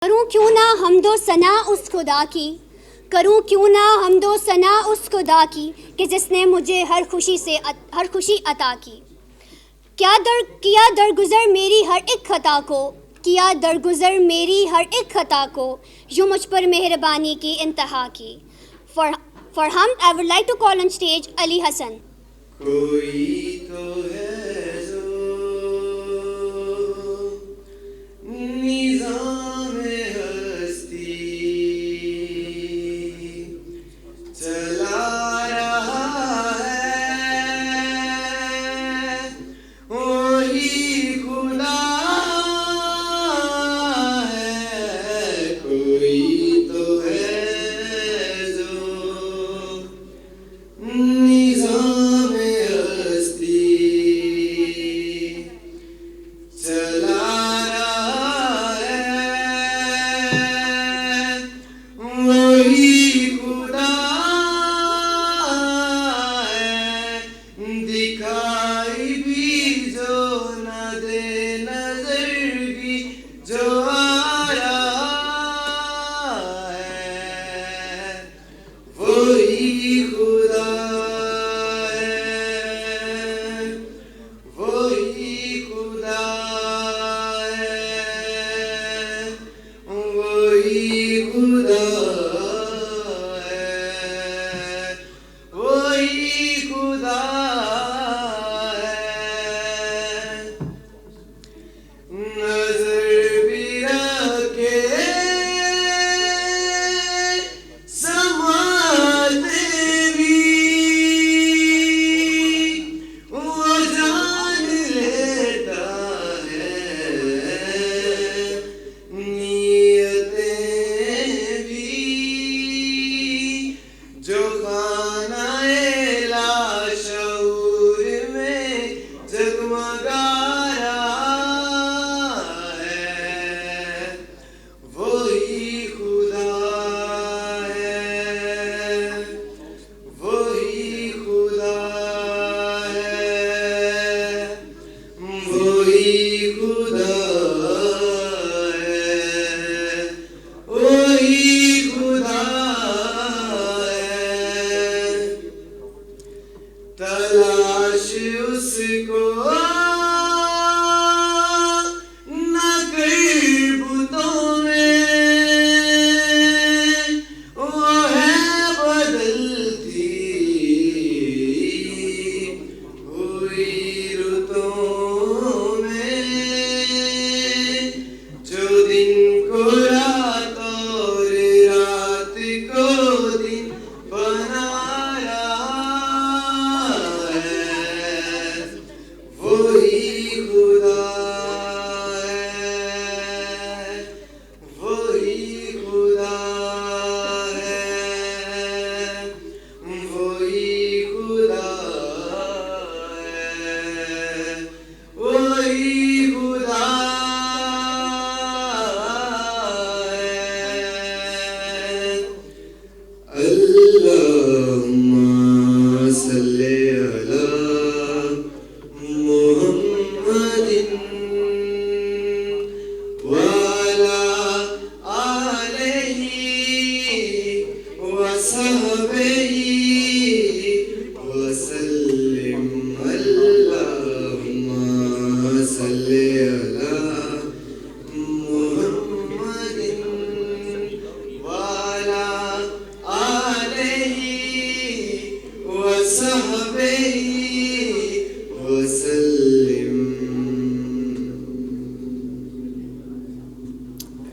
करूं क्यों ना हमदो सना उस खुदा की, करूं क्यों ना हमदो सना उस खुदा की कि जिसने मुझे हर खुशी अता की। किया दरगुजर मेरी हर एक खता को, किया दरगुजर मेरी हर एक खता को, यूं मुझ पर मेहरबानी की इंतहा की। For hum, I would like to call on stage Ali Hassan. कोई तो है जो निज़ामे हस्ती चला रहा है, वही खुदा है। कोई तो है जो निज़ामे हस्ती चला रहा है, वही खुदा है। दिखाई भी जो न दे, नजर भी जो आ रहा है, वही खुदा है, वही खुदा है, वही खुदा है, वही खुदा है। नजर भी रखे संभालते भी, वो जान लेता है नीयतें भी। जो खानाए लाशऊर में जगमगा रहा है, वही खुदा है, वही खुदा है, वही खुदा है, वही खुदा है। तलाश उसको न कर बुतों में, वो है बदलती हुई रुतों में। जो दिन को रात और रात को दिन बना रहा है, वही खुदा है, वही खुदा है, वही खुदा है, वही खुदा है। अल्लाहुम्मा सल्ली अला मुहम्मदिन व अला आलिही व सहबिही व सल्लिम। अल्लाहुम्मा सल्ली अला मुहम्मदिन व अला आलिही व सहबिही